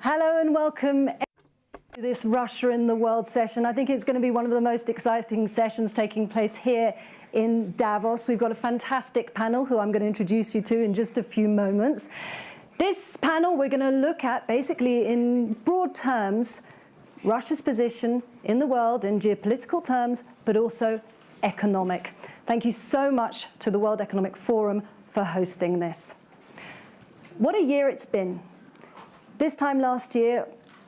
Hello and welcome to this Russia in the World session. I think it's going to be one of the most exciting sessions taking place here in Davos. We've got a fantastic panel who I'm going to introduce you to in just a few moments. This panel we're going to look at basically in broad terms Russia's position in the world in geopolitical terms, but also economic. Thank you so much to the World Economic Forum for hosting this. What a year it's been. This time last year,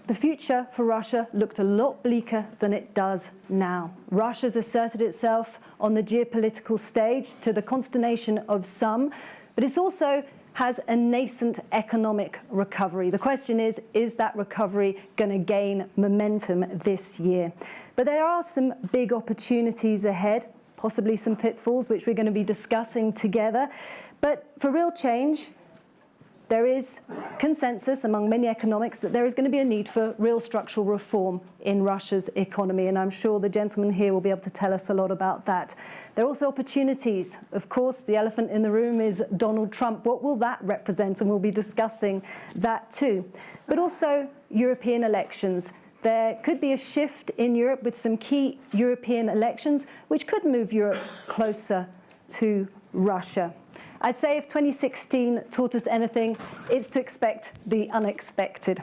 the future for Russia looked a lot bleaker than it does now. Russia's asserted itself on the geopolitical stage to the consternation of some, but it's also has a nascent economic recovery. The question is that recovery going to gain momentum this year? But there are some big opportunities ahead, possibly some pitfalls, which we're going to be discussing together. But for real change, there is consensus among many economics that there is going to be a need for real structural reform in Russia's economy, and I'm sure the gentleman here will be able to tell us a lot about that. There are also opportunities. Of course, the elephant in the room is Donald Trump. What will that represent? And we'll be discussing that too. But also European elections. There could be a shift in Europe with some key European elections, which could move Europe closer to Russia. I'd say if 2016 taught us anything, it's to expect the unexpected.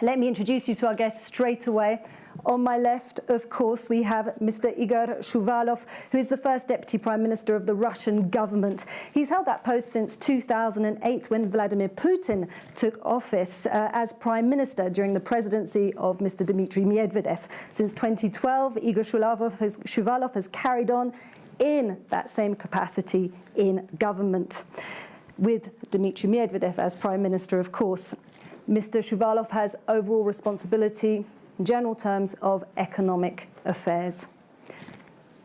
Let me introduce you to our guests straight away. On my left, of course, we have Mr. Igor Shuvalov, who is the first Deputy Prime Minister of the Russian government. He's held that post since 2008 when Vladimir Putin took office as Prime Minister during the presidency of Mr. Dmitry Medvedev. Since 2012, Igor Shuvalov has carried on in that same capacity in government, with Dmitry Medvedev as Prime Minister, of course. Mr. Shuvalov has overall responsibility, in general terms, of economic affairs.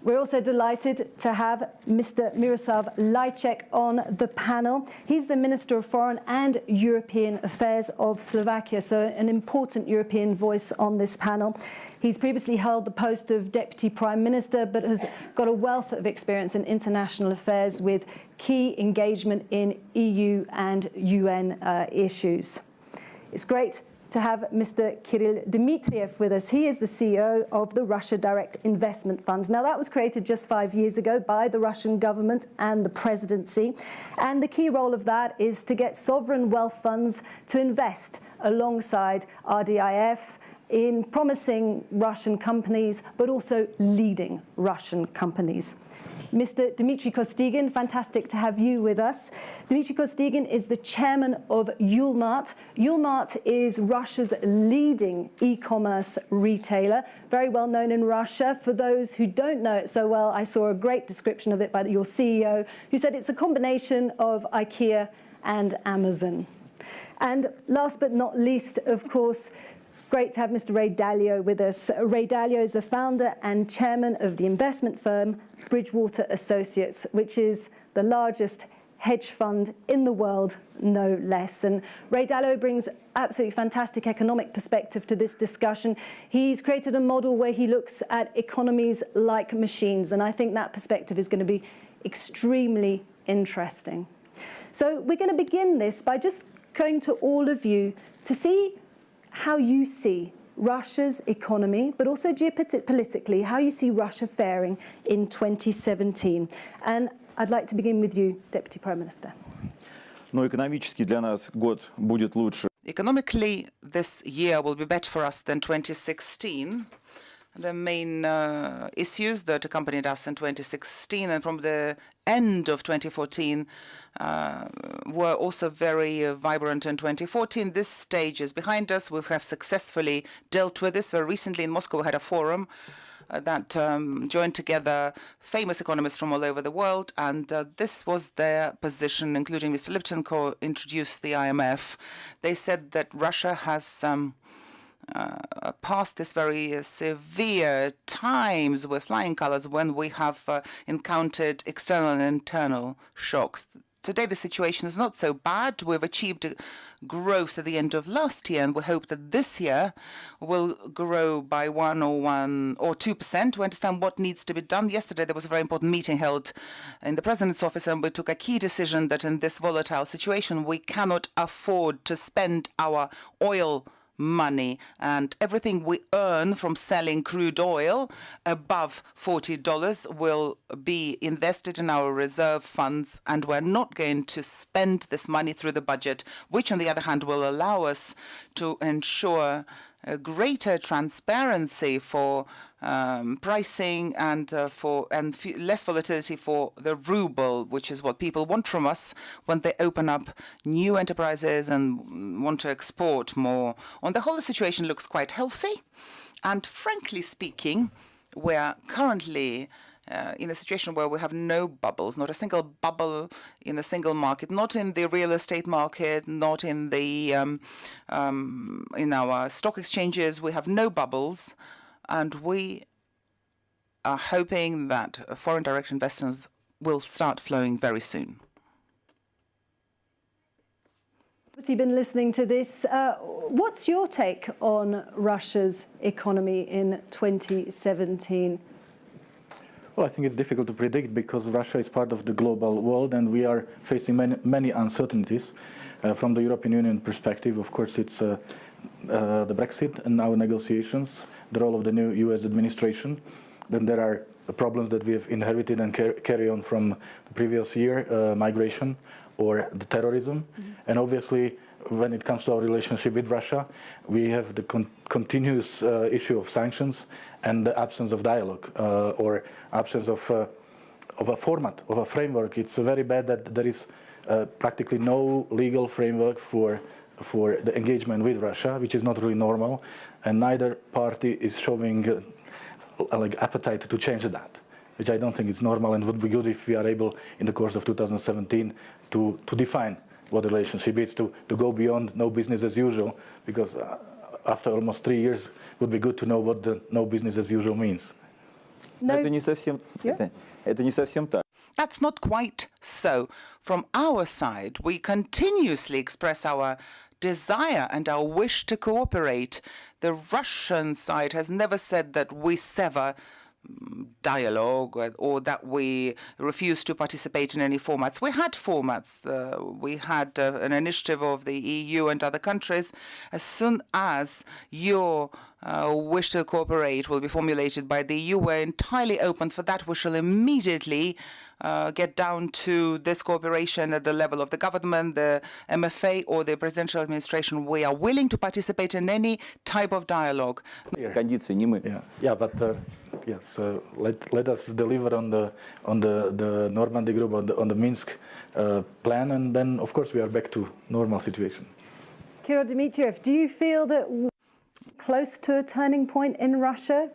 We're also delighted to have Mr. Miroslav Lajcák on the panel. He's the Minister of Foreign and European Affairs of Slovakia, so an important European voice on this panel. He's previously held the post of Deputy Prime Minister, but has got a wealth of experience in international affairs with key engagement in EU and UN issues. It's great to have Mr. Kirill Dmitriev with us. He is the CEO of the Russia Direct Investment Fund. Now, that was created just 5 years ago by the Russian government and the presidency. And the key role of that is to get sovereign wealth funds to invest alongside RDIF in promising Russian companies, but also leading Russian companies. Mr. Dmitry Kostygin, fantastic to have you with us. Dmitry Kostygin is the chairman of Ulmart. Ulmart is Russia's leading e-commerce retailer, very well known in Russia. For those who don't know it so well, I saw a great description of it by your CEO, who said it's a combination of IKEA and Amazon. And last but not least, of course, great to have Mr. Dalio with us. Dalio is the founder and chairman of the investment firm Bridgewater Associates, which is the largest hedge fund in the world, no less. And Dalio brings absolutely fantastic economic perspective to this discussion. He's created a model where he looks at economies like machines, and I think that perspective is going to be extremely interesting. So we're going to begin this by just going to all of you to see how you see Russia's economy, but also geopolitically, how you see Russia faring in 2017. And I'd like to begin with you, Deputy Prime Minister. Но экономически для нас год будет лучше. Economically, this year will be better for us than 2016. The main issues that accompanied us in 2016 and from the end of 2014 were also very vibrant in 2014. This stage is behind us. We have successfully dealt with this. Very recently in Moscow, we had a forum that joined together famous economists from all over the world, and this was their position, including Mr. Lipchenko introduced the IMF. They said that Russia has past this very severe times with flying colors when we have encountered external and internal shocks. Today, the situation is not so bad. We've achieved growth at the end of last year, and we hope that this year will grow by 1 or 2% to understand what needs to be done. Yesterday, there was a very important meeting held in the President's office, and we took a key decision that in this volatile situation, we cannot afford to spend our oil money, and everything we earn from selling crude oil above $40 will be invested in our reserve funds, and we're not going to spend this money through the budget, which on the other hand will allow us to ensure a greater transparency for pricing and less volatility for the ruble, which is what people want from us when they open up new enterprises and want to export more. On the whole, the situation looks quite healthy. And frankly speaking, we're currently in a situation where we have no bubbles, not a single bubble in the single market, not in the real estate market, not in the in our stock exchanges. We have no bubbles, and we are hoping that foreign direct investors will start flowing very soon. You've been listening to this. What's your take on Russia's economy in 2017? Well, I think it's difficult to predict because Russia is part of the global world and we are facing many uncertainties. From the European Union perspective, of course, it's the Brexit and our negotiations, the role of the new US administration. Then there are the problems that we have inherited and carry on from the previous year, migration or the terrorism. Mm-hmm. And obviously, when it comes to our relationship with Russia, we have the continuous issue of sanctions and the absence of dialogue or absence of a format, of a framework. It's very bad that there is practically no legal framework for the engagement with Russia, which is not really normal, and neither party is showing like appetite to change that, which I don't think is normal and would be good if we are able, in the course of 2017, to define what the relationship is, to go beyond no business as usual, because after almost 3 years, it would be good to know what the no business as usual means. No. Это не совсем, это не совсем так. That's not quite so. From our side, we continuously express our desire and our wish to cooperate. The Russian side has never said that we sever dialogue or that we refuse to participate in any formats. We had formats. We had an initiative of the EU and other countries. As soon as your wish to cooperate will be formulated by the EU, we're entirely open for that. We shall immediately get down to this cooperation at the level of the government, the MFA, or the presidential administration. We are willing to participate in any type of dialogue. Кондиции не мы. Yeah, but yes, let us deliver on the Normandy group, on the Minsk plan, and then of course we are back to normal situation. Kirill, Dmitriev, do you feel that we're close to a turning point in Russia?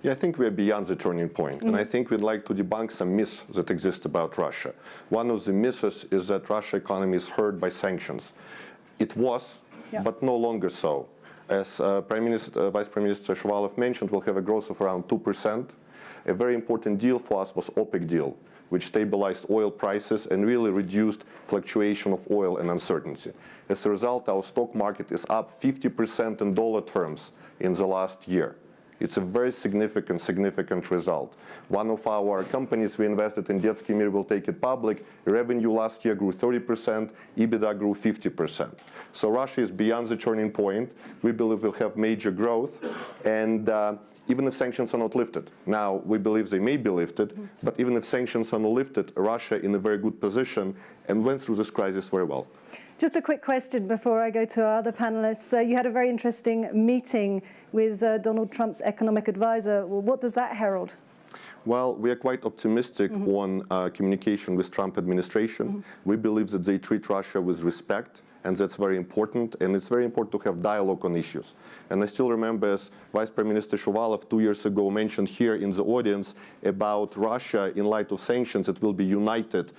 Yeah, I think we're beyond the turning point. And I think we'd like to debunk some myths that exist about Russia. One of the myths is that Russia's economy is hurt by sanctions. It was, but no longer so. As Vice Prime Minister Shuvalov mentioned, we'll have a growth of around 2%. A very important deal for us was OPEC deal, which stabilized oil prices and really reduced fluctuation of oil and uncertainty. As a result, our stock market is up 50% in dollar terms in the last year. It's a very significant result. One of our companies we invested in, Detsky Mir, will take it public. Revenue last year grew 30%, EBITDA grew 50%. So Russia is beyond the turning point. We believe we'll have major growth, and even if sanctions are not lifted. Now, we believe they may be lifted, but even if sanctions are not lifted, Russia in a very good position and went through this crisis very well. Just a quick question before I go to our other panelists. You had a very interesting meeting with Donald Trump's economic advisor. Well, what does that herald? Well, we are quite optimistic on communication with Trump administration. We believe that they treat Russia with respect, and that's very important. And it's very important to have dialogue on issues. And I still remember, as Vice Prime Minister Shuvalov 2 years ago mentioned here in the audience about Russia in light of sanctions, it will be united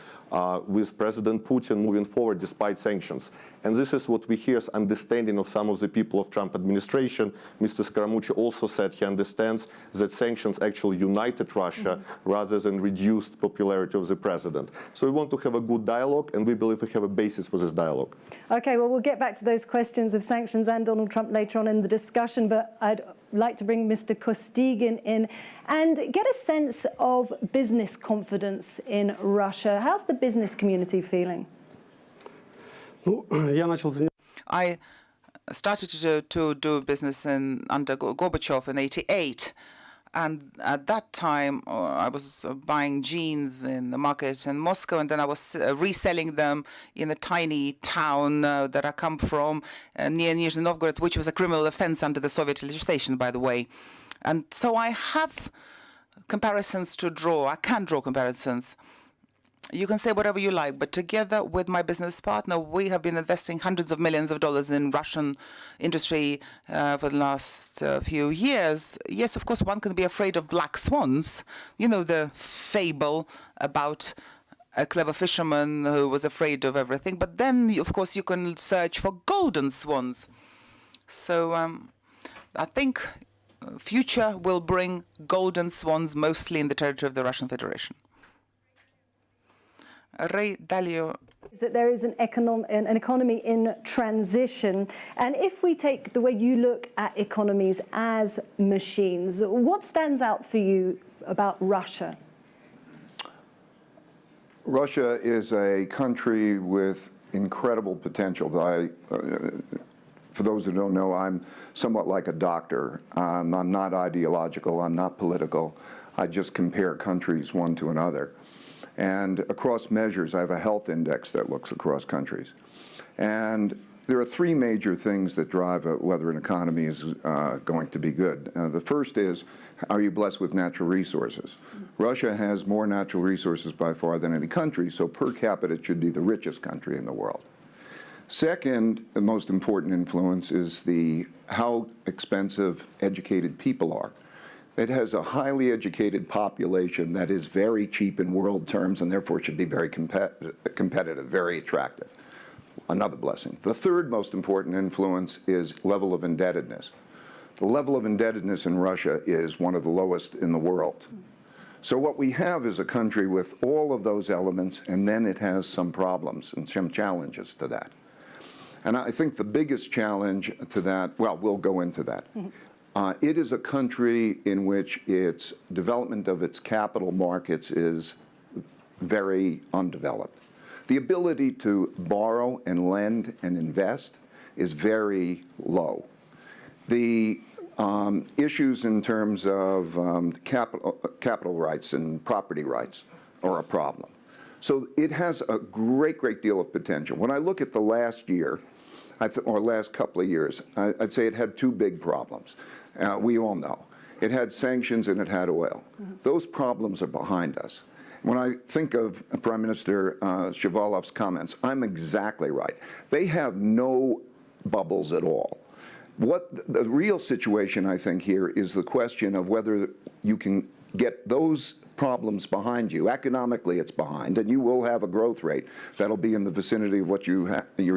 with President Putin moving forward despite sanctions. And this is what we hear as understanding of some of the people of Trump administration. Mr. Scaramucci also said he understands that sanctions actually united Russia rather than reduced popularity of the president. So we want to have a good dialogue, and we believe we have a basis for this dialogue. Okay, well, we'll get back to those questions of sanctions and Donald Trump later on in the discussion, but I'd like to bring Mr. Kostygin in and get a sense of business confidence in Russia. How's the business community feeling? I started to do business under Gorbachev in '88. And at that time, I was buying jeans in the market in Moscow, and then I was reselling them in a tiny town that I come from, near Nizhny Novgorod, which was a criminal offense under the Soviet legislation, by the way. And so I have comparisons to draw. I can draw comparisons. You can say whatever you like, but together with my business partner, we have been investing hundreds of millions of dollars in Russian industry for the last few years. Yes, of course, one can be afraid of black swans. You know, the fable about a clever fisherman who was afraid of everything. But then, of course, you can search for golden swans. So I think future will bring golden swans mostly in the territory of the Russian Federation. Dalio. Is that there is an economy in transition. And if we take the way you look at economies as machines, what stands out for you about Russia? Russia is a country with incredible potential. For those who don't know, I'm somewhat like a doctor. I'm not ideological, I'm not political. I just compare countries one to another. And across measures, I have a health index that looks across countries. And there are three major things that drive whether an economy is going to be good. The first is, are you blessed with natural resources? Russia has more natural resources by far than any country, so per capita it should be the richest country in the world. Second, the most important influence is how expensive educated people are. It has a highly educated population that is very cheap in world terms and therefore should be very competitive, very attractive. Another blessing. The third most important influence is level of indebtedness. The level of indebtedness in Russia is one of the lowest in the world. So what we have is a country with all of those elements, and then it has some problems and some challenges to that. And I think the biggest challenge to that, well, we'll go into that. It is a country in which its development of its capital markets is very undeveloped. The ability to borrow and lend and invest is very low. The issues in terms of capital rights and property rights are a problem. So it has a great deal of potential. When I look at the last year, or last couple of years, I'd say it had two big problems. We all know. It had sanctions and it had oil. Those problems are behind us. When I think of Prime Minister Shuvalov's comments, I'm exactly right. They have no bubbles at all. What the real situation, I think, here is the question of whether you can get those problems behind you. Economically, it's behind, and you will have a growth rate that'll be in the vicinity of what you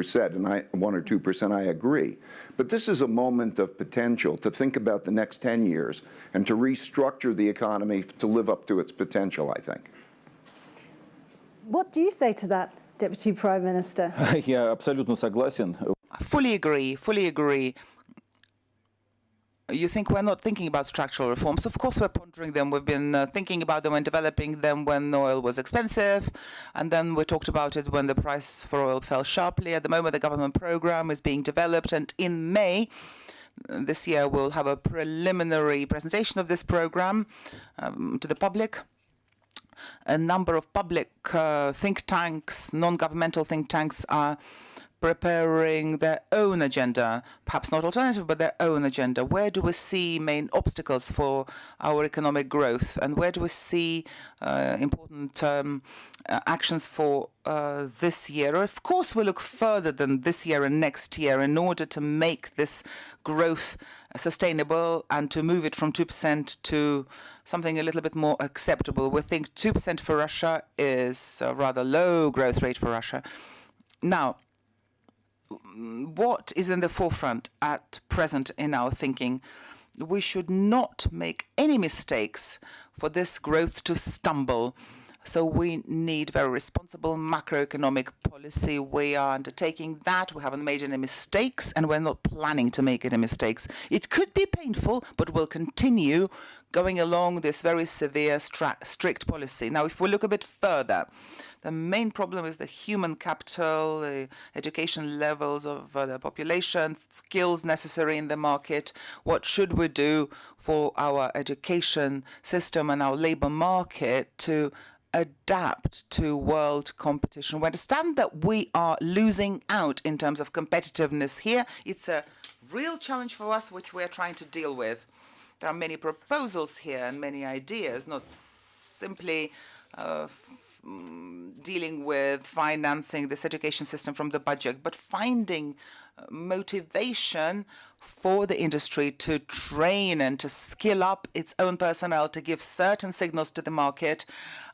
said, and 1 or 2%, I agree. But this is a moment of potential to think about the next 10 years and to restructure the economy to live up to its potential, I think. What do you say to that, Deputy Prime Minister? Я абсолютно согласен. Fully agree. You think we're not thinking about structural reforms? Of course we're pondering them. We've been thinking about them and developing them when oil was expensive. And then we talked about it when the price for oil fell sharply. At the moment, the government program is being developed. And in May this year, we'll have a preliminary presentation of this program to the public. A number of public think tanks, non-governmental think tanks are preparing their own agenda, perhaps not alternative, but their own agenda. Where do we see main obstacles for our economic growth? And where do we see important actions for this year? Of course, we look further than this year and next year in order to make this growth sustainable and to move it from 2% to something a little bit more acceptable. We think 2% for Russia is a rather low growth rate for Russia. Now, what is in the forefront at present in our thinking? We should not make any mistakes for this growth to stumble. So we need very responsible macroeconomic policy. We are undertaking that. We haven't made any mistakes, and we're not planning to make any mistakes. It could be painful, but we'll continue going along this very severe, strict policy. Now, if we look a bit further, the main problem is the human capital, the education levels of the population, skills necessary in the market. What should we do for our education system and our labor market to adapt to world competition? We understand that we are losing out in terms of competitiveness here. It's a real challenge for us, which we're trying to deal with. There are many proposals here and many ideas, not simply dealing with financing this education system from the budget, but finding motivation for the industry to train and to skill up its own personnel, to give certain signals to the market,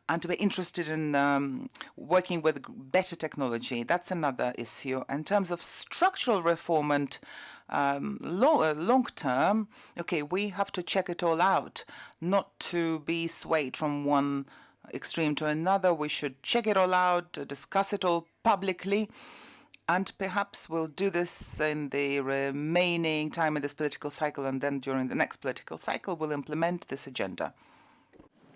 and to be interested in working with better technology. That's another issue. In terms of structural reform and long term, okay, we have to check it all out, not to be swayed from one extreme to another. We should check it all out, discuss it all publicly, and perhaps we'll do this in the remaining time in this political cycle, and then during the next political cycle we'll implement this agenda.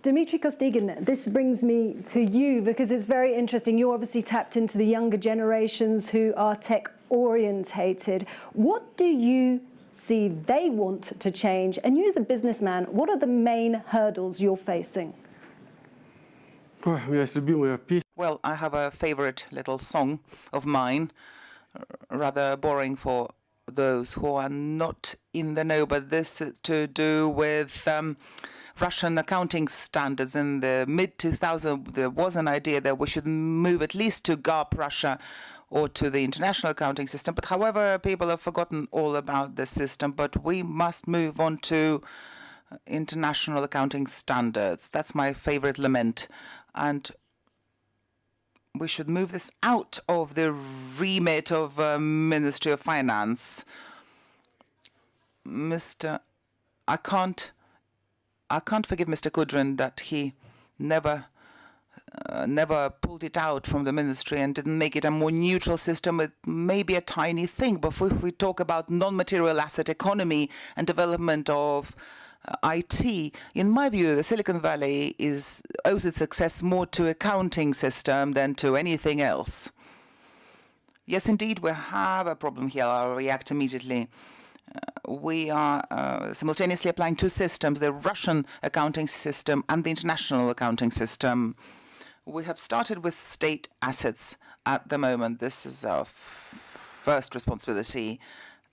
Dmitry Kostygin, this brings me to you because it's very interesting. You're obviously tapped into the younger generations who are tech-orientated. What do you see they want to change? And you as a businessman, what are the main hurdles you're facing? Well, I have a favorite little song of mine, rather boring for those who are not in the know, but this is to do with Russian accounting standards. In the mid-2000s, there was an idea that we should move at least to GAP Russia or to the international accounting system. But however, people have forgotten all about the system, but we must move on to international accounting standards. That's my favorite lament. And we should move this out of the remit of Ministry of Finance. I can't forgive Mr. Kudrin that he never pulled it out from the ministry and didn't make it a more neutral system. It may be a tiny thing, but if we talk about non-material asset economy and development of IT, in my view, the Silicon Valley owes its success more to accounting system than to anything else. Yes, indeed, we have a problem here. I'll react immediately. We are simultaneously applying two systems, the Russian accounting system and the international accounting system. We have started with state assets at the moment. This is our first responsibility.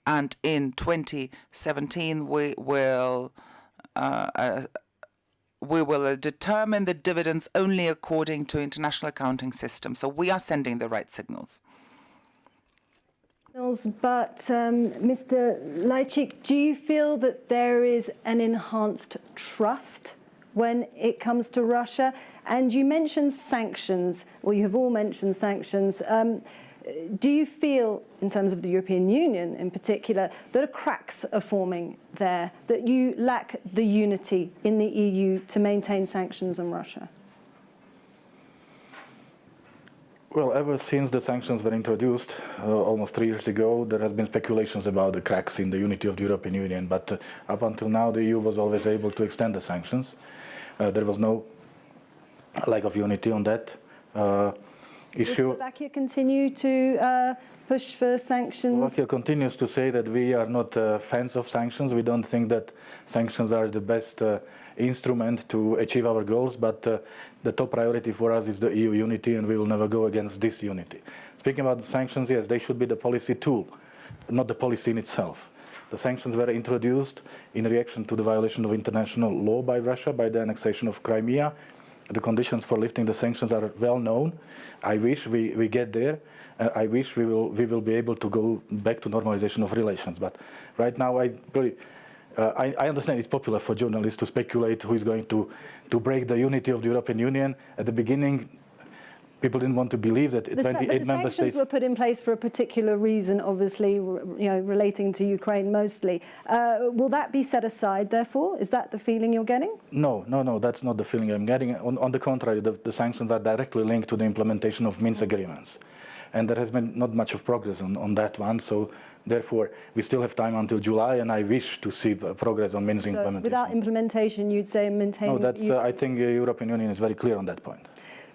And in 2017, we will determine the dividends only according to international accounting system. So we are sending the right signals. But Mr. Lajcák, do you feel that there is an enhanced trust when it comes to Russia? And you mentioned sanctions, or you have all mentioned sanctions. Do you feel, in terms of the European Union in particular, that cracks are forming there, that you lack the unity in the EU to maintain sanctions on Russia? Well, ever since the sanctions were introduced almost 3 years ago, there has been speculations about the cracks in the unity of the European Union. But up until now, the EU was always able to extend the sanctions. There was no lack of unity on that issue. Will Slovakia continue to push for sanctions? Slovakia continues to say that we are not fans of sanctions. We don't think that sanctions are the best instrument to achieve our goals, but the top priority for us is the EU unity, and we will never go against this unity. Speaking about the sanctions, yes, they should be the policy tool, not the policy in itself. The sanctions were introduced in reaction to the violation of international law by Russia, by the annexation of Crimea. The conditions for lifting the sanctions are well known. I wish we get there. I wish we will be able to go back to normalization of relations. But right now, I understand it's popular for journalists to speculate who is going to break the unity of the European Union. At the beginning, people didn't want to believe that 28 member states. Sanctions were put in place for a particular reason, obviously, relating to Ukraine mostly. Will that be set aside, therefore? Is that the feeling you're getting? No, that's not the feeling I'm getting. On the contrary, the sanctions are directly linked to the implementation of Minsk agreements. And there has been not much of progress on that one, so Therefore, we still have time until July, and I wish to see progress on Minsk So implementation. without implementation, you'd say maintain... No, that's, I think the European Union is very clear on that point.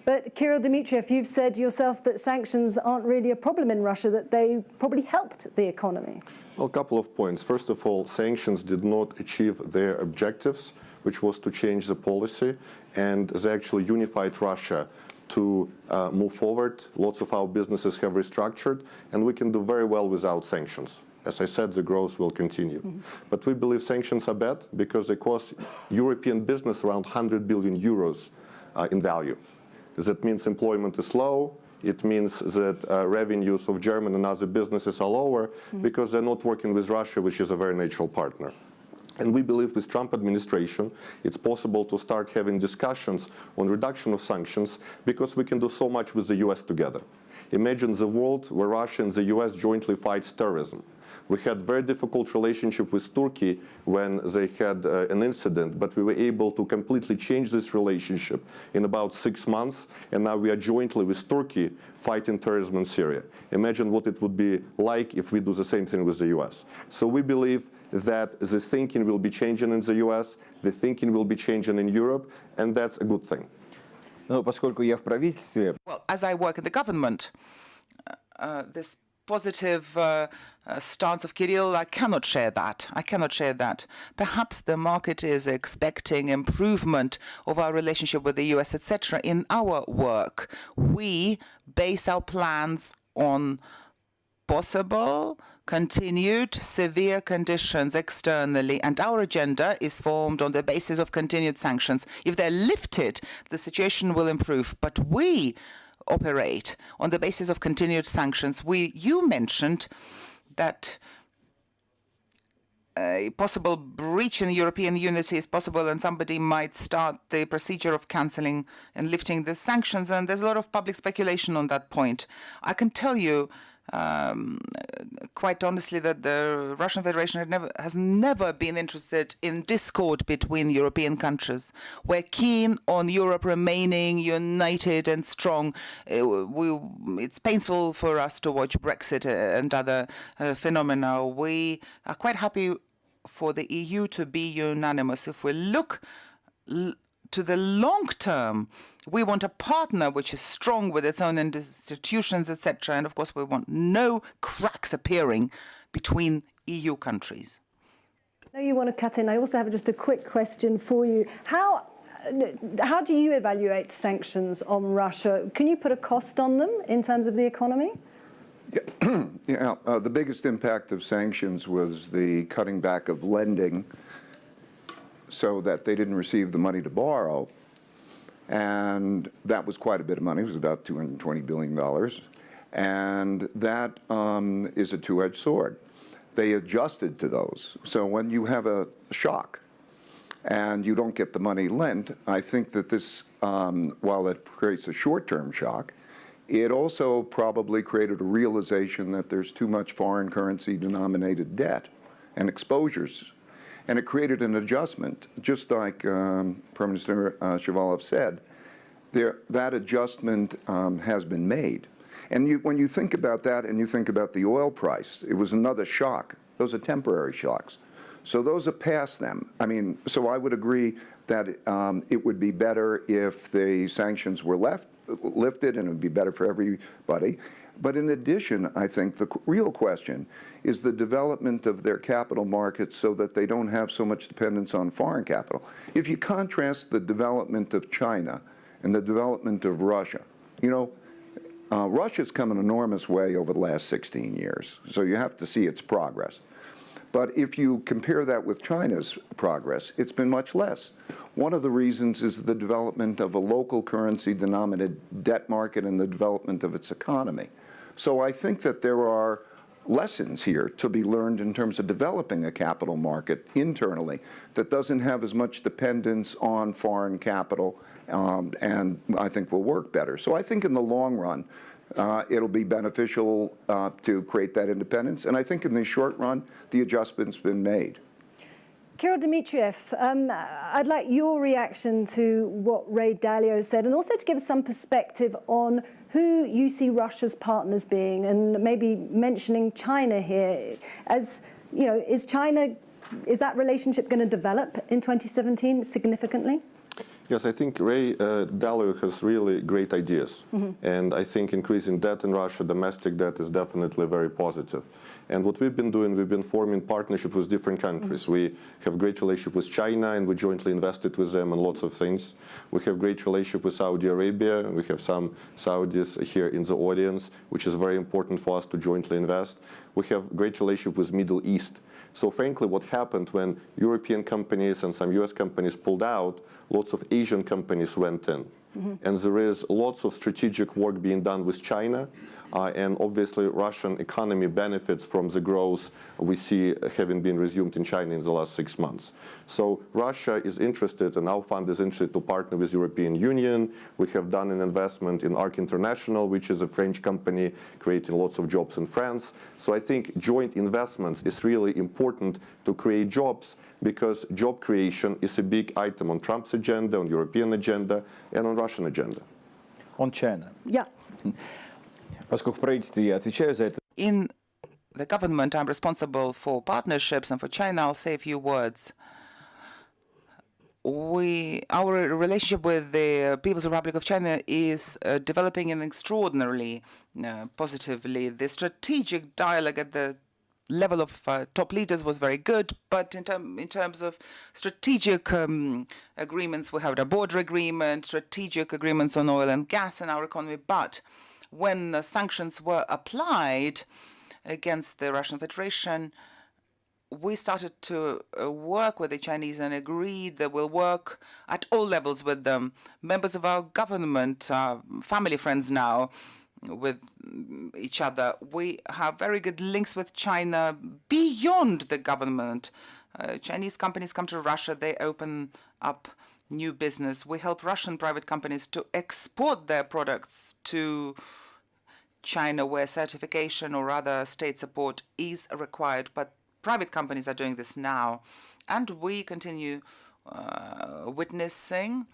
But Kirill, Dmitriev, you've said yourself that sanctions aren't really a problem in Russia, that they probably helped the economy. Well, a couple of points. First of all, sanctions did not achieve their objectives, which was to change the policy, and they actually unified Russia to move forward. Lots of our businesses have restructured, and we can do very well without sanctions. As I said, the growth will continue. But we believe sanctions are bad because they cost European business around 100 billion euros in value. That means employment is low. It means that revenues of German and other businesses are lower because they're not working with Russia, which is a very natural partner. And we believe with Trump administration, it's possible to start having discussions on reduction of sanctions because we can do so much with the US together. Imagine the world where Russia and the US jointly fight terrorism. We had very difficult relationship with Turkey when they had an incident, but we were able to completely change this relationship in about 6 months, and now we are jointly with Turkey fighting terrorism in Syria. Imagine what it would be like if we do the same thing with the US. So we believe that the thinking will be changing in the US, the thinking will be changing in Europe, and that's a good thing. Ну, поскольку я в правительстве, Well, as I work in the government, this positive stance of Kirill, I cannot share that. I cannot share that. Perhaps the market is expecting improvement of our relationship with the US, etc. In our work, we base our plans on possible continued severe conditions externally, and our agenda is formed on the basis of continued sanctions. If they're lifted, the situation will improve, but we operate on the basis of continued sanctions. You mentioned that a possible breach in European unity is possible, and somebody might start the procedure of cancelling and lifting the sanctions, and there's a lot of public speculation on that point. I can tell you quite honestly that the Russian Federation has never been interested in discord between European countries. We're keen on Europe remaining united and strong. It's painful for us to watch Brexit and other phenomena. We are quite happy for the EU to be unanimous. If we look to the long term, we want a partner which is strong with its own institutions, etc. And of course, we want no cracks appearing between EU countries. I know you want to cut in. I also have just a quick question for you. How do you evaluate sanctions on Russia? Can you put a cost on them in terms of the economy? Yeah, the biggest impact of sanctions was the cutting back of lending so that they didn't receive the money to borrow. And that was quite a bit of money. It was about $220 billion. And that is a two-edged sword. They adjusted to those. So when you have a shock and you don't get the money lent, I think that this, while it creates a short-term shock, it also probably created a realization that there's too much foreign currency denominated debt and exposures. And it created an adjustment, just like Prime Minister Shuvalov said. That adjustment has been made. And when you think about that and you think about the oil price, it was another shock. Those are temporary shocks. So those are past them. I mean, so I would agree that it would be better if the sanctions were lifted, and it would be better for everybody. But in addition, I think the real question is the development of their capital markets so that they don't have so much dependence on foreign capital. If you contrast the development of China and the development of Russia, you know, Russia's come an enormous way over the last 16 years, so you have to see its progress. But if you compare that with China's progress, it's been much less. One of the reasons is the development of a local currency denominated debt market and the development of its economy. So I think that there are lessons here to be learned in terms of developing a capital market internally that doesn't have as much dependence on foreign capital, and I think will work better. So I think in the long run, it'll be beneficial to create that independence. And I think in the short run, the adjustment's been made. Kirill Dmitriev, I'd like your reaction to what Ray Dalio said, and also to give us some perspective on who you see Russia's partners being, and maybe mentioning China here. As you know, is that relationship going to develop in 2017 significantly? Yes, I think Dalio has really great ideas. And I think increasing debt in Russia, domestic debt, is definitely very positive. And what we've been doing, we've been forming partnership with different countries. We have great relationship with China, and we jointly invested with them in lots of things. We have great relationship with Saudi Arabia. We have some Saudis here in the audience, which is very important for us to jointly invest. We have great relationship with Middle East. So frankly, what happened when European companies and some US companies pulled out, lots of Asian companies went in. And there is lots of strategic work being done with China. And obviously, Russian economy benefits from the growth we see having been resumed in China in the last 6 months. So Russia is interested, and our fund is interested to partner with European Union. We have done an investment in ARC International, which is a French company creating lots of jobs in France. So I think joint investments is really important to create jobs, because job creation is a big item on Trump's agenda, on European agenda, and on Russian agenda. On China. Yeah. Поскольку в правительстве я отвечаю за это. In the government, I'm responsible for partnerships, and for China, I'll say a few words. Our relationship with the People's Republic of China is developing in extraordinarily positively. The strategic dialogue at the level of top leaders was very good, but in terms of strategic agreements, we have a border agreement, strategic agreements on oil and gas in our economy. But when sanctions were applied against the Russian Federation, we started to work with the Chinese and agreed that we'll work at all levels with them. Members of our government are family friends now with each other. We have very good links with China beyond the government. Chinese companies come to Russia, they open up new business. We help Russian private companies to export their products to China, where certification or other state support is required. But private companies are doing this now. And we continue witnessing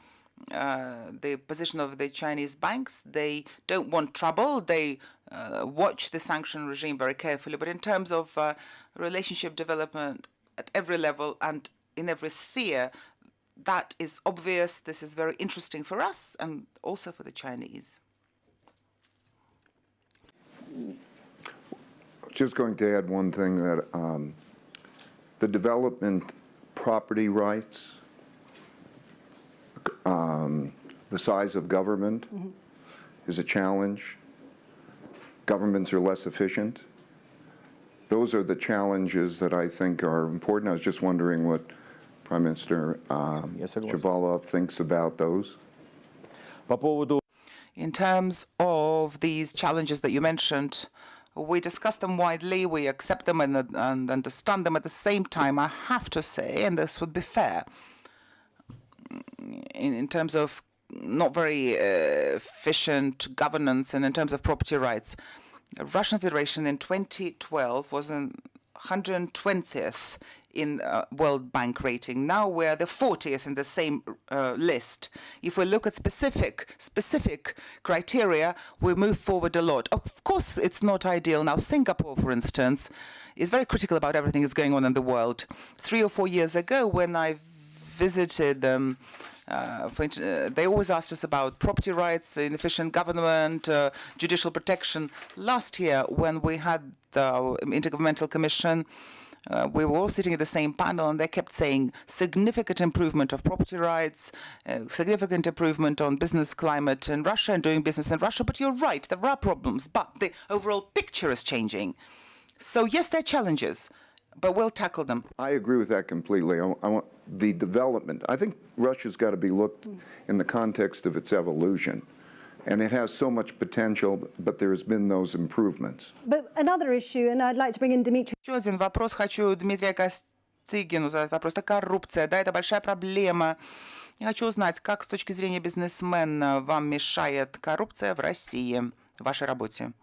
the position of the Chinese banks. They don't want trouble. They watch the sanction regime very carefully. But in terms of relationship development at every level and in every sphere, that is obvious. This is very interesting for us and also for the Chinese. Just going to add one thing, that the development property rights, the size of government is a challenge. Governments are less efficient. Those are the challenges that I think are important. I was just wondering what Prime Minister Shuvalov thinks about those. По поводу In terms of these challenges that you mentioned, we discuss them widely, we accept them and understand them. At the same time, I have to say, and this would be fair, in terms of not very efficient governance and in terms of property rights, the Russian Federation in 2012 was in 120th in World Bank rating. Now we're the 40th in the same list. If we look at specific criteria, we move forward a lot. Of course, it's not ideal. Now, Singapore, for instance, is very critical about everything that's going on in the world. 3 or 4 years ago, when I visited them, they always asked us about property rights, inefficient government, judicial protection. Last year, when we had the Intergovernmental Commission, we were all sitting at the same panel, and they kept saying significant improvement of property rights, significant improvement on business climate in Russia and doing business in Russia. But you're right, there are problems, but the overall picture is changing. So yes, there are challenges, but we'll tackle them. I agree with that completely. I want the development. I think Russia's got to be looked in the context of its evolution. And it has so much potential, but there's been those improvements. But another issue, and I'd like to bring in Dmitry. Еще один вопрос. Хочу Дмитрия Костygину задать вопрос. Это коррупция. Да, это большая проблема. Я хочу узнать, как с точки зрения бизнесмена вам мешает коррупция в России, в вашей работе?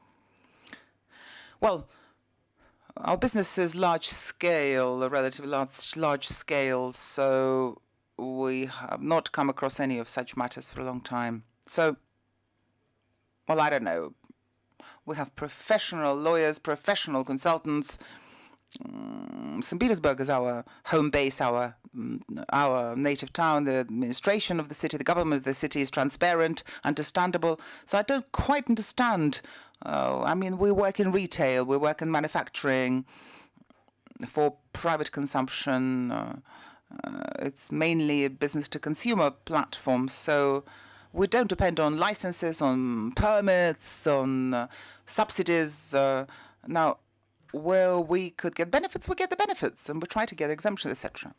Well, our business is large scale, relatively large scale, so we have not come across any of such matters for a long time. So well, I don't know. We have professional lawyers, professional consultants. St. Petersburg is our home base, our native town. The administration of the city, the government of the city is transparent, understandable. So I don't quite understand. I mean, we work in retail, we work in manufacturing for private consumption. It's mainly a business-to-consumer platform, so we don't depend on licenses, on permits, on subsidies. Now, where we could get benefits, we get the benefits, and we try to get exemptions, etc.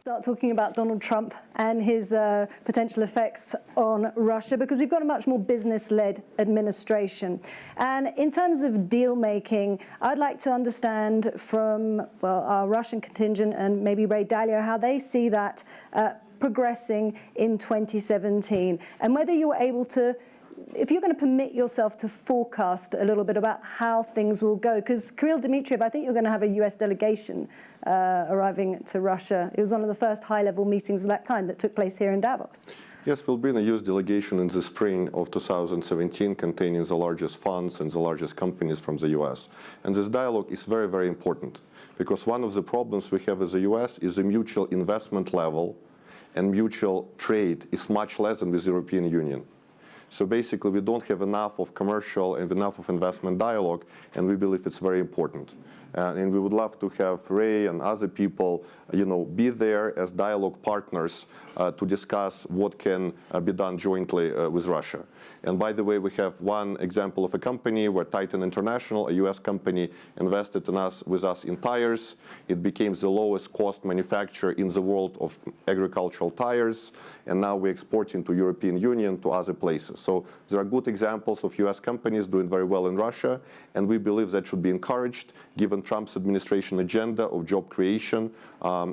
Start talking about Donald Trump and his potential effects on Russia, because we've got a much more business-led administration. And in terms of deal-making, I'd like to understand from, well, our Russian contingent and maybe Ray Dalio, how they see that progressing in 2017, and whether you're able to, if you're going to permit yourself to forecast a little bit about how things will go, because Kirill, Dmitriev, I think you're going to have a US delegation arriving to Russia. It was one of the first high-level meetings of that kind that took place here in Davos. Yes, we'll bring a US delegation in the spring of 2017 containing the largest funds and the largest companies from the US. And this dialogue is very, very important, because one of the problems we have with the US is the mutual investment level and mutual trade is much less than with the European Union. So basically, we don't have enough of commercial and enough of investment dialogue, and we believe it's very important. And we would love to have Ray and other people, be there as dialogue partners to discuss what can be done jointly with Russia. And by the way, we have one example of a company where Titan International, a US company, invested with us in tires. It became the lowest cost manufacturer in the world of agricultural tires. And now we're exporting to European Union, to other places. So there are good examples of US companies doing very well in Russia. And we believe that should be encouraged, given Trump's administration agenda of job creation,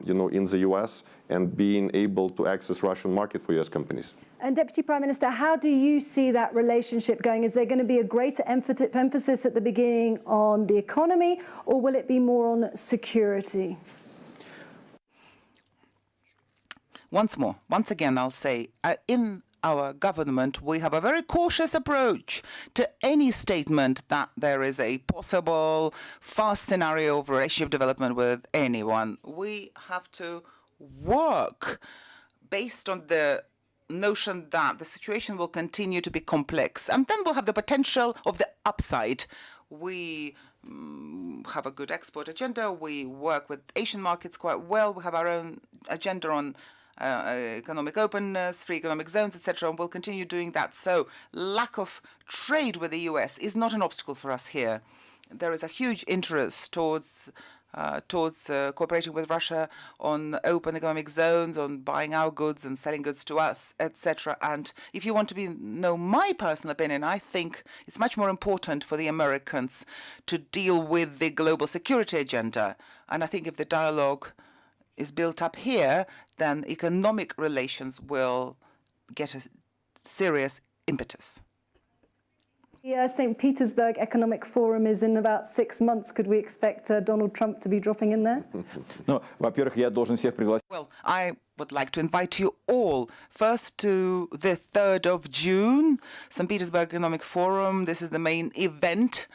in the US, and being able to access Russian market for US companies. And Deputy Prime Minister, how do you see that relationship going? Is there going to be a greater emphasis at the beginning on the economy, or will it be more on security? Once again, I'll say, in our government, we have a very cautious approach to any statement that there is a possible fast scenario of relationship development with anyone. We have to work based on the notion that the situation will continue to be complex, and then we'll have the potential of the upside. We have a good export agenda. We work with Asian markets quite well. We have our own agenda on economic openness, free economic zones, etc., and we'll continue doing that. So lack of trade with the US is not an obstacle for us here. There is a huge interest towards cooperating with Russia on open economic zones, on buying our goods and selling goods to us, etc. And if you want to know my personal opinion, I think it's much more important for the Americans to deal with the global security agenda. And I think if the dialogue is built up here, then economic relations will get a serious impetus. The St. Petersburg Economic Forum is in about 6 months. Could we expect Donald Trump to be dropping in there? Ну, во-первых, я должен всех пригласить. Well, I would like to invite you all first to the 3rd of June, St. Petersburg Economic Forum. This is the main event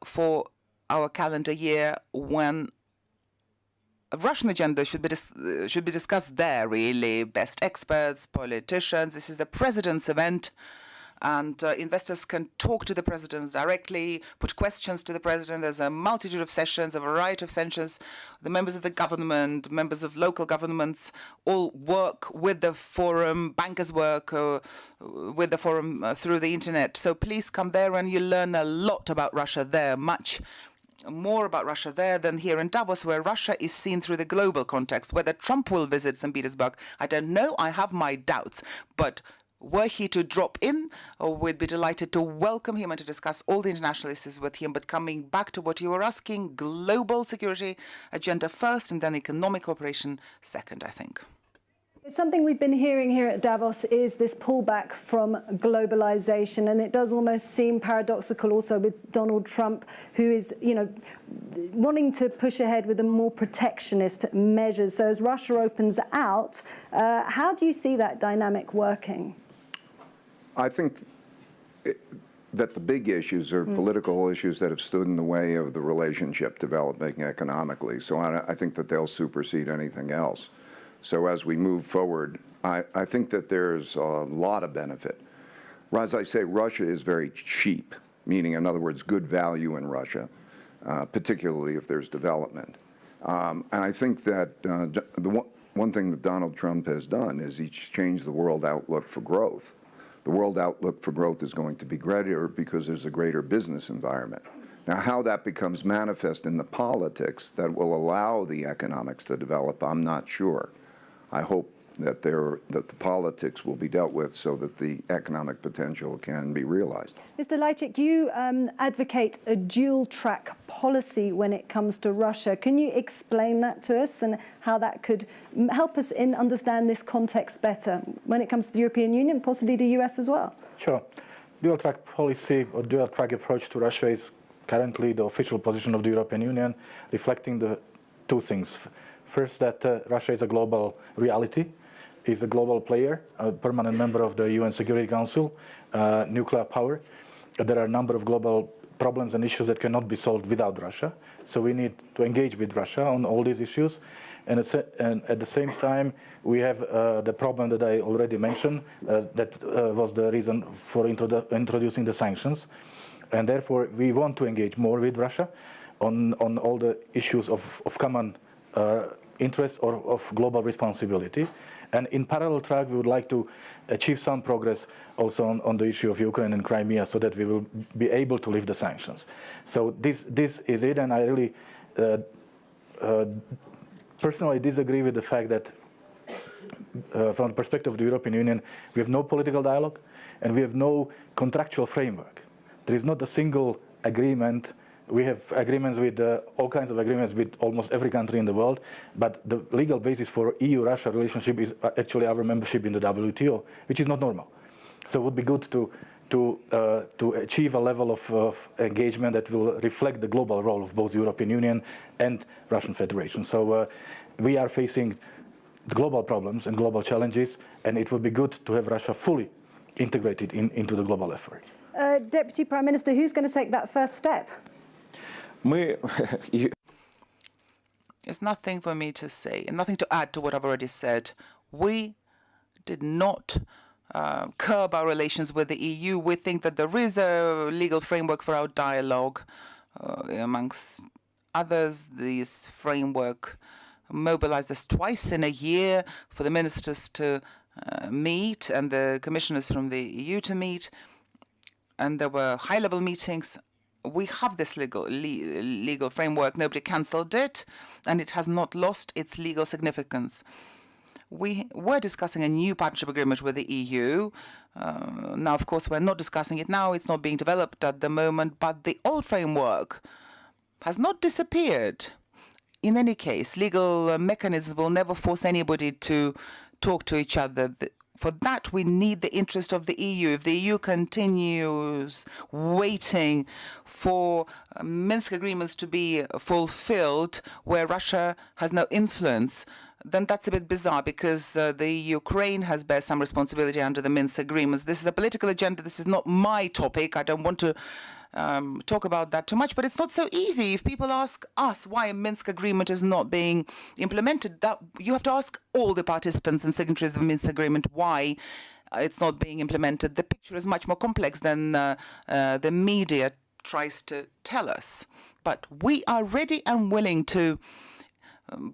for our calendar year, when a Russian agenda should be discussed there, really. Best experts, politicians. This is the president's event. And investors can talk to the president directly, put questions to the president. There's a multitude of sessions, a variety of sessions. The members of the government, members of local governments, all work with the forum. Bankers work with the forum through the internet. So please come there, and you'll learn a lot about Russia there, much more about Russia there than here in Davos, where Russia is seen through the global context. Whether Trump will visit St. Petersburg, I don't know. I have my doubts. But were he to drop in, we'd be delighted to welcome him and to discuss all the international issues with him. But coming back to what you were asking, global security agenda first, and then economic cooperation second, I think. Something we've been hearing here at Davos is this pullback from globalization, and it does almost seem paradoxical also with Donald Trump, who is, wanting to push ahead with the more protectionist measures. So as Russia opens out, how do you see that dynamic working? I think that the big issues are political issues that have stood in the way of the relationship developing economically. So I think that they'll supersede anything else. So as we move forward, I think that there's a lot of benefit. As I say, Russia is very cheap, meaning, in other words, good value in Russia, particularly if there's development. And I think that the one thing that Donald Trump has done is he's changed the world outlook for growth. The world outlook for growth is going to be greater because there's a greater business environment. Now, how that becomes manifest in the politics that will allow the economics to develop, I'm not sure. I hope that the politics will be dealt with so that the economic potential can be realized. Mr. Lajcák, you advocate a dual-track policy when it comes to Russia. Can you explain that to us and how that could help us understand this context better when it comes to the European Union, possibly the US as well? Sure. Dual-track policy or dual-track approach to Russia is currently the official position of the European Union, reflecting the two things. First, that Russia is a global reality, is a global player, a permanent member of the UN Security Council, nuclear power. There are a number of global problems and issues that cannot be solved without Russia. So we need to engage with Russia on all these issues. And at the same time, we have the problem that I already mentioned, that was the reason for introducing the sanctions. And therefore, we want to engage more with Russia on all the issues of common interest or of global responsibility. And in parallel track, we would like to achieve some progress also on the issue of Ukraine and Crimea so that we will be able to lift the sanctions. So this is it, and I really personally disagree with the fact that from the perspective of the European Union, we have no political dialogue and we have no contractual framework. There is not a single agreement. We have agreements with all kinds of agreements with almost every country in the world, but the legal basis for EU-Russia relationship is actually our membership in the WTO, which is not normal. So it would be good to achieve a level of engagement that will reflect the global role of both the European Union and Russian Federation. So we are facing the global problems and global challenges, and it would be good to have Russia fully integrated into the global effort. Deputy Prime Minister, who's going to take that first step? There's nothing for me to say, and nothing to add to what I've already said. We did not curb our relations with the EU. We think that there is a legal framework for our dialogue. Amongst others, this framework mobilized us twice in a year for the ministers to meet and the commissioners from the EU to meet. And there were high-level meetings. We have this legal framework. Nobody cancelled it, and it has not lost its legal significance. We were discussing a new partnership agreement with the EU. Now, of course, we're not discussing it now. It's not being developed at the moment, but the old framework has not disappeared. In any case, legal mechanisms will never force anybody to talk to each other. For that, we need the interest of the EU. If the EU continues waiting for Minsk agreements to be fulfilled, where Russia has no influence, then that's a bit bizarre, because the Ukraine has bear some responsibility under the Minsk agreements. This is a political agenda. This is not my topic. I don't want to talk about that too much, but it's not so easy. If people ask us why a Minsk agreement is not being implemented, that you have to ask all the participants and signatories of the Minsk agreement why it's not being implemented. The picture is much more complex than the media tries to tell us. But we are ready and willing to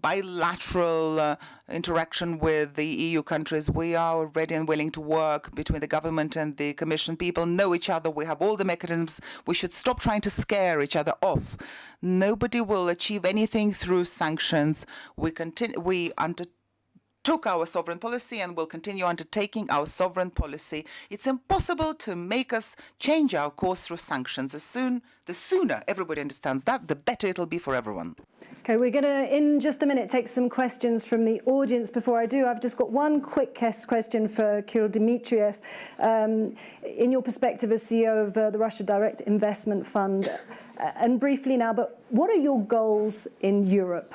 bilateral interaction with the EU countries. We are ready and willing to work between the government and the Commission. People know each other. We have all the mechanisms. We should stop trying to scare each other off. Nobody will achieve anything through sanctions. We undertook our sovereign policy and will continue undertaking our sovereign policy. It's impossible to make us change our course through sanctions. The sooner everybody understands that, the better it'll be for everyone. Okay, we're going to, in just a minute, take some questions from the audience. Before I do, I've just got one quick question for Kirill Dmitriev. In your perspective as CEO of the Russia Direct Investment Fund, and briefly now, but what are your goals in Europe?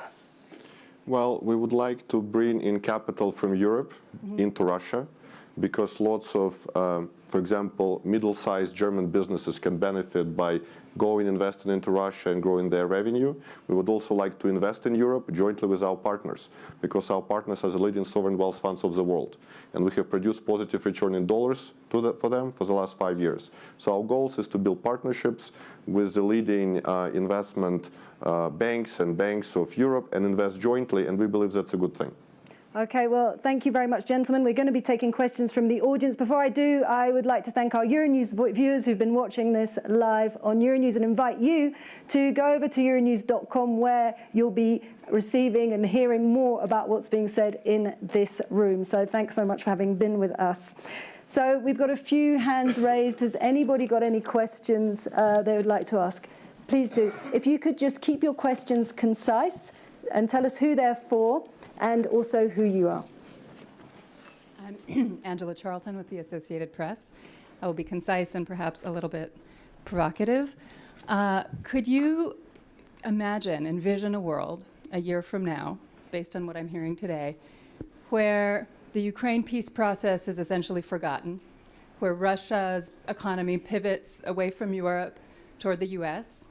Well, we would like to bring in capital from Europe into Russia. because lots of, for example, middle-sized German businesses can benefit by going investing into Russia and growing their revenue. We would also like to invest in Europe jointly with our partners, because our partners are the leading sovereign wealth funds of the world. And we have produced positive return in dollars for them for the last 5 years. So our goal is to build partnerships with the leading investment banks and banks of Europe and invest jointly, and we believe that's a good thing. Okay, well, thank you very much, gentlemen. We're going to be taking questions from the audience. Before I do, I would like to thank our Euronews viewers who've been watching this live on Euronews and invite you to go over to euronews.com, where you'll be receiving and hearing more about what's being said in this room. So thanks so much for having been with us. So we've got a few hands raised. Has anybody got any questions they would like to ask? Please do. If you could just keep your questions concise and tell us who they're for, and also who you are. I'm Angela Charlton with the Associated Press. I will be concise and perhaps a little bit provocative. Could you envision a world a year from now, based on what I'm hearing today, where the Ukraine peace process is essentially forgotten, where Russia's economy pivots away from Europe toward the US,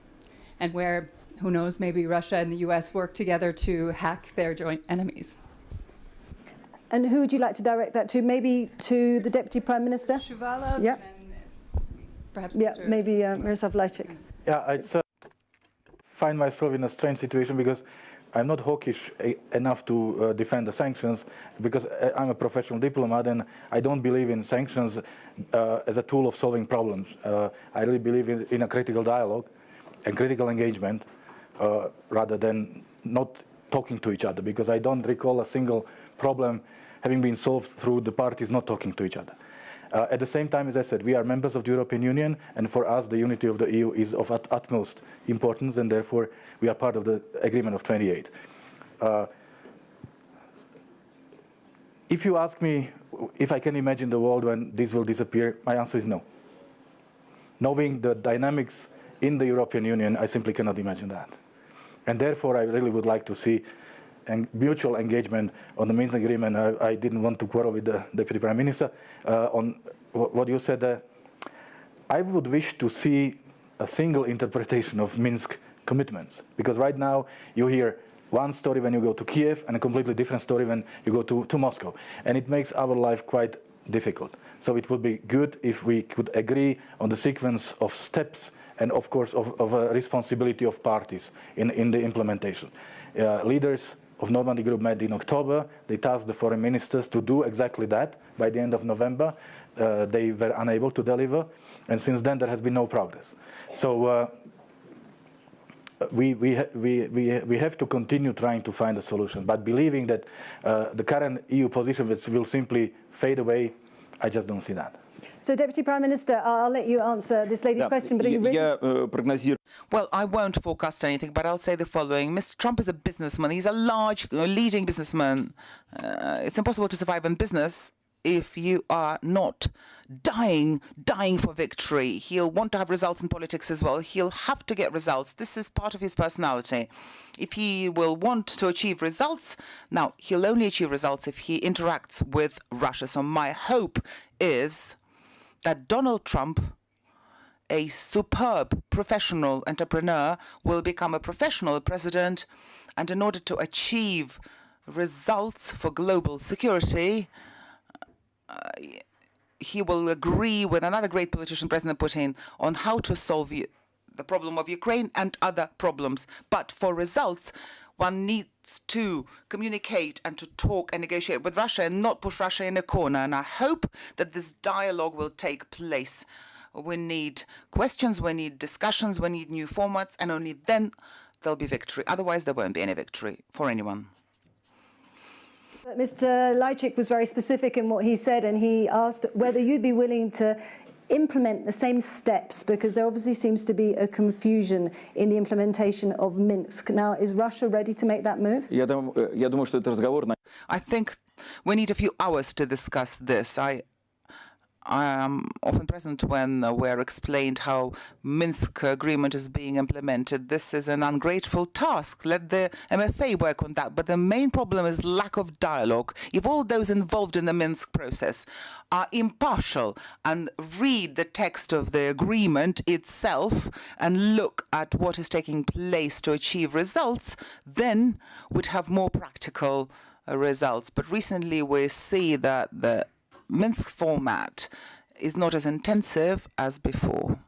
and where, who knows, maybe Russia and the US work together to hack their joint enemies? And who would you like to direct that to? Maybe to the Deputy Prime Minister? Shuvalov, Yeah. and perhaps Mr. Maybe Miroslav Lajcák. Yeah, I find myself in a strange situation because I'm not hawkish enough to defend the sanctions, because I'm a professional diplomat and I don't believe in sanctions as a tool of solving problems. I really believe in a critical dialogue and critical engagement rather than not talking to each other, because I don't recall a single problem having been solved through the parties not talking to each other. At the same time, as I said, we are members of the European Union, and for us the unity of the EU is of utmost importance, and therefore we are part of the Agreement of 28. If you ask me if I can imagine the world when this will disappear, my answer is no. Knowing the dynamics in the European Union, I simply cannot imagine that. And therefore, I really would like to see mutual engagement on the Minsk agreement. I didn't want to quarrel with the Deputy Prime Minister on what you said. I would wish to see a single interpretation of Minsk commitments, because right now you hear one story when you go to Kiev and a completely different story when you go to Moscow. And it makes our life quite difficult. So it would be good if we could agree on the sequence of steps and, of course, of a responsibility of parties in the implementation. Leaders of Normandy Group met in October. They tasked the foreign ministers to do exactly that by the end of November. They were unable to deliver, and since then there has been no progress. So we have to continue trying to find a solution, but believing that the current EU position will simply fade away, I just don't see that. So, Deputy Prime Minister, I'll let you answer this lady's question, but are you really... Well, I won't forecast anything, but I'll say the following. Mr. Trump is a businessman. He's a large, leading businessman. It's impossible to survive in business if you are not dying for victory. He'll want to have results in politics as well. He'll have to get results. This is part of his personality. If he will want to achieve results, now, he'll only achieve results if he interacts with Russia. So my hope is that Donald Trump, a superb professional entrepreneur, will become a professional president, and in order to achieve results for global security, he will agree with another great politician, President Putin, on how to solve the problem of Ukraine and other problems. But for results, one needs to communicate and to talk and negotiate with Russia and not push Russia in a corner. And I hope that this dialogue will take place. We need questions, we need discussions, we need new formats, and only then there'll be victory. Otherwise, there won't be any victory for anyone. Mr. Lajcák was very specific in what he said, and he asked whether you'd be willing to implement the same steps, because there obviously seems to be a confusion in the implementation of Minsk. Now, is Russia ready to make that move? Я думаю, что это разговор. I think we need a few hours to discuss this. I am often present when we're explained how Minsk agreement is being implemented. This is an ungrateful task. Let the MFA work on that. But the main problem is lack of dialogue. If all those involved in the Minsk process are impartial and read the text of the agreement itself and look at what is taking place to achieve results, then we'd have more practical results. But recently we see that the Minsk format is not as intensive as before.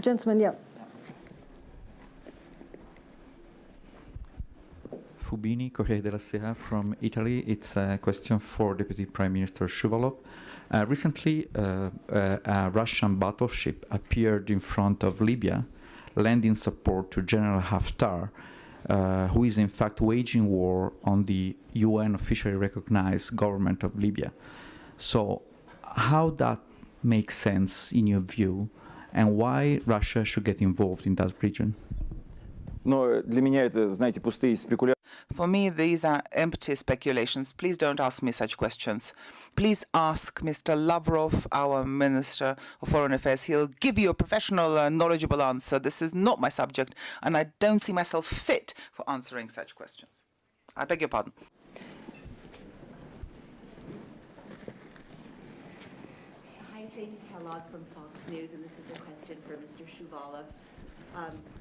Gentlemen, yeah. Fubini, Corriere della Sera from Italy. It's a question for Deputy Prime Minister Shuvalov. Recently, a Russian battleship appeared in front of Libya, lending support to General Haftar, who is in fact waging war on the UN officially recognized government of Libya. So how that makes sense in your view, and why Russia should get involved in that region? Но для меня это, знаете, пустые спекуляции. For me, these are empty speculations. Please don't ask me such questions. Please ask Mr. Lavrov, our Minister of Foreign Affairs. He'll give you a professional, knowledgeable answer. This is not my subject, and I don't see myself fit for answering such questions. I beg your pardon. Hi, it's Amy Kellogg from Fox News, and this is a question for Mr. Shuvalov.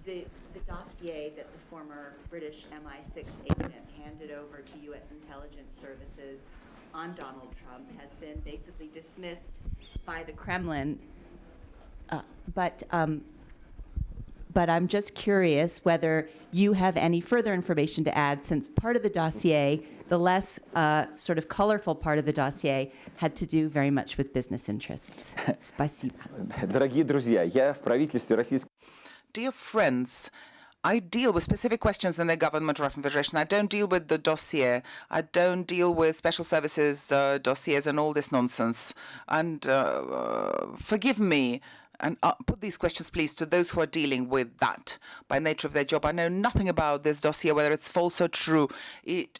The dossier that the former British MI6 agent handed over to U.S. intelligence services on Donald Trump has been basically dismissed by the Kremlin. But I'm just curious whether you have any further information to add, since part of the dossier, the less sort of colorful part of the dossier, had to do very much with business interests. Спасибо. Дорогие друзья, я в правительстве Российской... Dear friends, I deal with specific questions in the government of Russian Federation. I don't deal with the dossier. I don't deal with special services dossiers and all this nonsense. And forgive me, and put these questions, please, to those who are dealing with that by nature of their job. I know nothing about this dossier, whether it's false or true. It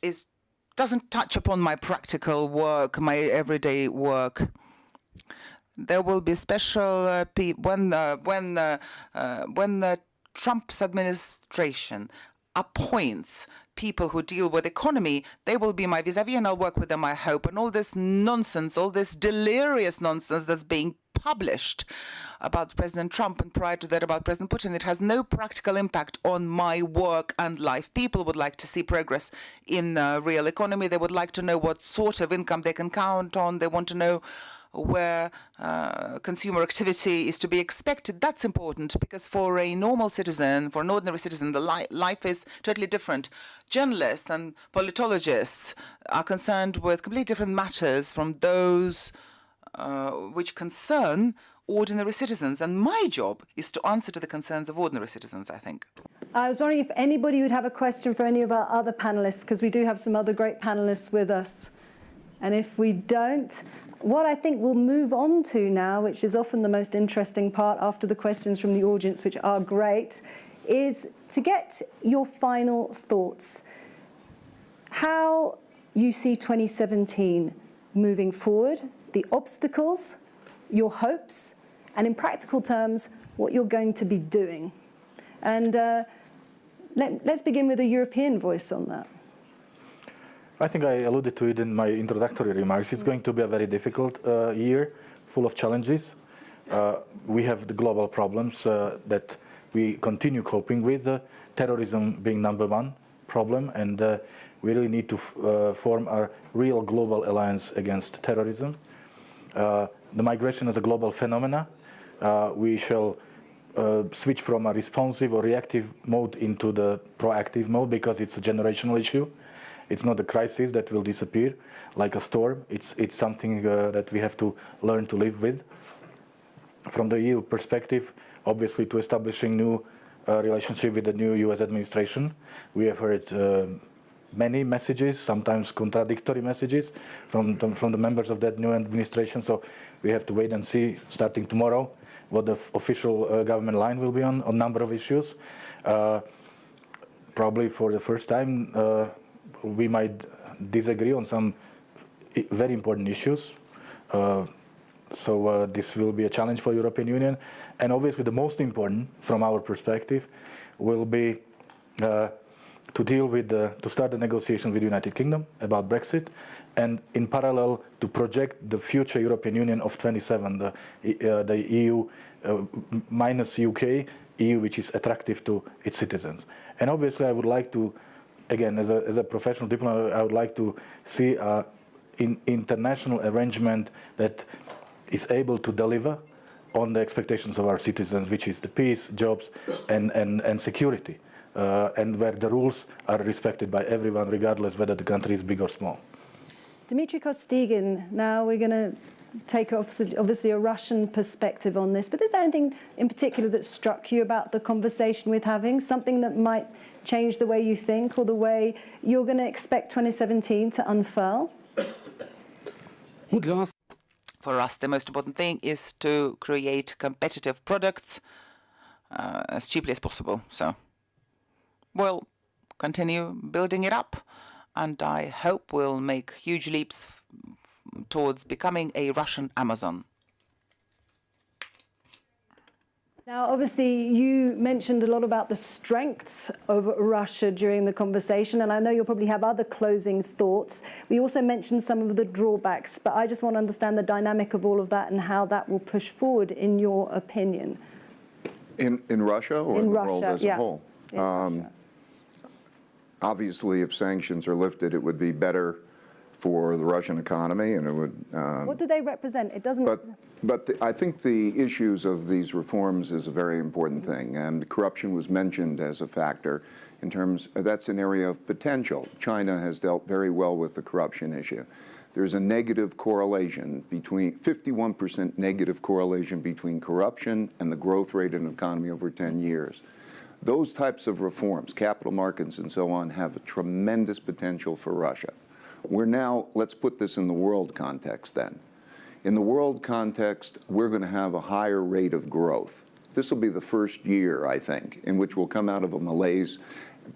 doesn't touch upon my practical work, my everyday work. There will be special when the Trump's administration appoints people who deal with economy, they will be my vis-a-vis, and I'll work with them, I hope. And all this nonsense, all this delirious nonsense that's being published about President Trump and prior to that about President Putin, it has no practical impact on my work and life. People would like to see progress in the real economy. They would like to know what sort of income they can count on. They want to know where consumer activity is to be expected. That's important, because for a normal citizen, for an ordinary citizen, the life is totally different. Journalists and politologists are concerned with completely different matters from those which concern ordinary citizens. And my job is to answer to the concerns of ordinary citizens, I think. I was wondering if anybody would have a question for any of our other panelists, because we do have some other great panelists with us. And if we don't, what I think we'll move on to now, which is often the most interesting part after the questions from the audience, which are great, is to get your final thoughts. How you see 2017 moving forward, the obstacles, your hopes, and in practical terms, what you're going to be doing. And let's begin with a European voice on that. I think I alluded to it in my introductory remarks. It's going to be a very difficult year, full of challenges. We have the global problems that we continue coping with, terrorism being #1 problem, and we really need to form a real global alliance against terrorism. The migration is a global phenomena. We shall switch from a responsive or reactive mode into the proactive mode, because it's a generational issue. It's not a crisis that will disappear like a storm. It's something that we have to learn to live with. From the EU perspective, obviously, to establishing new relationship with the new US administration, we have heard many messages, sometimes contradictory messages from the members of that new administration. So we have to wait and see, starting tomorrow, what the official government line will be on a number of issues. Probably for the first time, we might disagree on some very important issues. So this will be a challenge for European Union. And obviously the most important from our perspective will be to deal with to start the negotiations with the United Kingdom about Brexit, and in parallel to project the future European Union of 27, the EU minus UK, EU which is attractive to its citizens. And obviously I would like to, again, as a professional diplomat, I would like to see an international arrangement that is able to deliver on the expectations of our citizens, which is the peace, jobs, and security, and where the rules are respected by everyone, regardless whether the country is big or small. Dmitry Kostygin, now we're going to take obviously a Russian perspective on this, but is there anything in particular that struck you about the conversation we're having, something that might change the way you think or the way you're going to expect 2017 to unfurl? For us, the most important thing is to create competitive products as cheaply as possible. So we'll continue building it up, and I hope we'll make huge leaps towards becoming a Russian Amazon. Now, obviously, you mentioned a lot about the strengths of Russia during the conversation, and I know you'll probably have other closing thoughts. We also mentioned some of the drawbacks, but I just want to understand the dynamic of all of that and how that will push forward, in your opinion. In Russia or in the world as a whole? Obviously, if sanctions are lifted, it would be better for the Russian economy, and it would. What do they represent? It doesn't. But I think the issues of these reforms is a very important thing, and corruption was mentioned as a factor. In terms, that's an area of potential. China has dealt very well with the corruption issue. There's a negative correlation between 51% negative correlation between corruption and the growth rate in the economy over 10 years. Those types of reforms, capital markets and so on, have a tremendous potential for Russia. We're now, let's put this in the world context then. In the world context, we're going to have a higher rate of growth. This will be the first year, I think, in which we'll come out of a malaise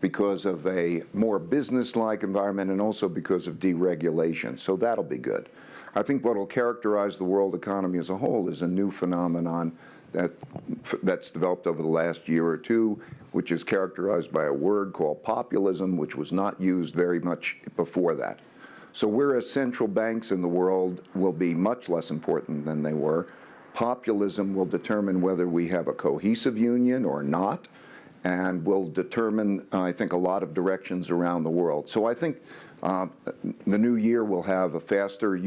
because of a more business-like environment and also because of deregulation. So that'll be good. I think what will characterize the world economy as a whole is a new phenomenon that's developed over the last year or two, which is characterized by a word called populism, which was not used very much before that. So whereas central banks in the world will be much less important than they were, populism will determine whether we have a cohesive union or not, and will determine, I think, a lot of directions around the world. So I think the new year will have a faster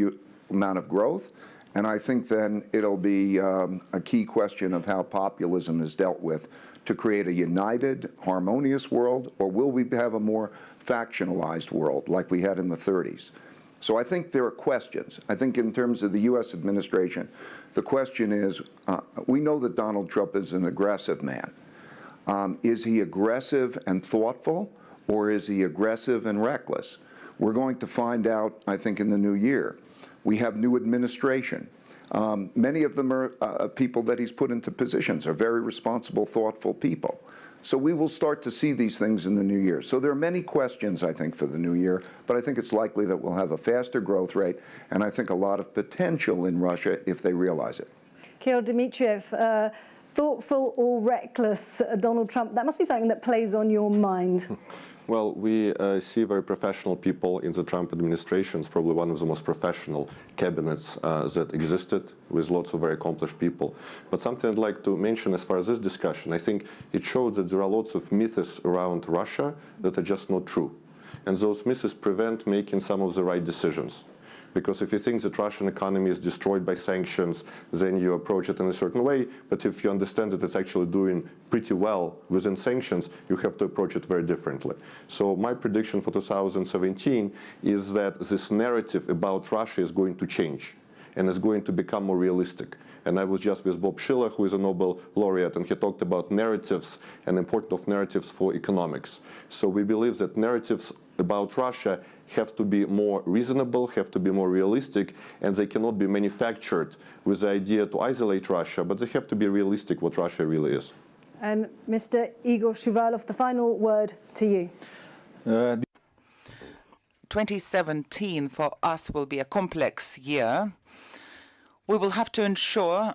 amount of growth, and I think then it'll be a key question of how populism is dealt with to create a united, harmonious world, or will we have a more factionalized world like we had in the 30s? So I think there are questions. I think in terms of the U.S. administration, the question is, we know that Donald Trump is an aggressive man. Is he aggressive and thoughtful, or is he aggressive and reckless? We're going to find out, I think, in the new year. We have new administration. Many of them are people that he's put into positions, are very responsible, thoughtful people. So we will start to see these things in the new year. So there are many questions, I think, for the new year, but I think it's likely that we'll have a faster growth rate, and I think a lot of potential in Russia if they realize it. Kirill, Dmitriev, thoughtful or reckless Donald Trump, that must be something that plays on your mind. Well, we see very professional people in the Trump administration. It's probably one of the most professional cabinets that existed, with lots of very accomplished people. But something I'd like to mention as far as this discussion, I think it shows that there are lots of myths around Russia that are just not true. And those myths prevent making some of the right decisions. Because if you think that Russian economy is destroyed by sanctions, then you approach it in a certain way. But if you understand that it's actually doing pretty well within sanctions, you have to approach it very differently. So my prediction for 2017 is that this narrative about Russia is going to change and is going to become more realistic. And I was just with Bob Shiller, who is a Nobel laureate, and he talked about narratives and the importance of narratives for economics. So we believe that narratives about Russia have to be more reasonable, have to be more realistic, and they cannot be manufactured with the idea to isolate Russia, but they have to be realistic what Russia really is. Mr. Igor Shuvalov, the final word to you. 2017 for us will be a complex year. we will have to ensure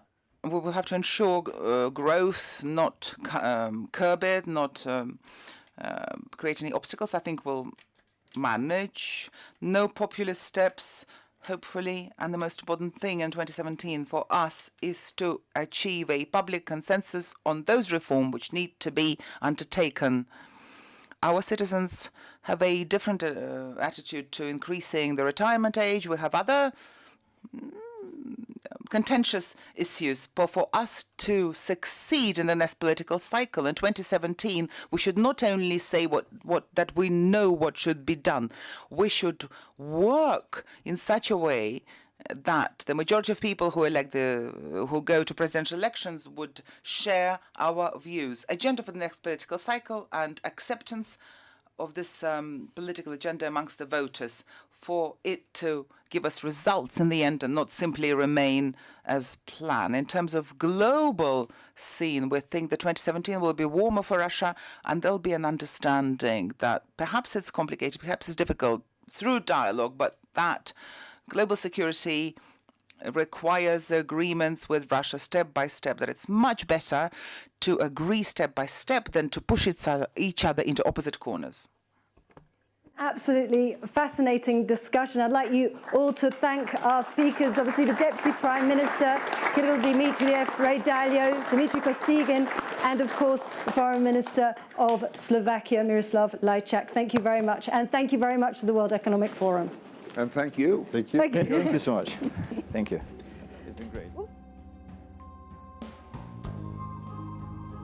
growth, not curb it, not create any obstacles. I think we'll manage. No populist steps, hopefully. And the most important thing in 2017 for us is to achieve a public consensus on those reforms which need to be undertaken. Our citizens have a different attitude to increasing the retirement age. We have other contentious issues, but for us to succeed in the next political cycle in 2017, we should not only say that we know what should be done. We should work in such a way that the majority of people who go to presidential elections would share our views. Agenda for the next political cycle and acceptance of this political agenda amongst the voters, for it to give us results in the end and not simply remain as planned. In terms of global scene, we think that 2017 will be warmer for Russia, and there'll be an understanding that perhaps it's complicated, perhaps it's difficult through dialogue, but that global security requires agreements with Russia step by step, that it's much better to agree step by step than to push each other into opposite corners. Absolutely fascinating discussion. I'd like you all to thank our speakers, obviously the Deputy Prime Minister, Kirill Dmitriev, Dalio, Dmitry Kostygin, and of course the Foreign Minister of Slovakia, Miroslav Lajcák. Thank you very much. And thank you very much to the World Economic Forum. And thank you. Thank you. Thank you. Thank you so much. Thank you.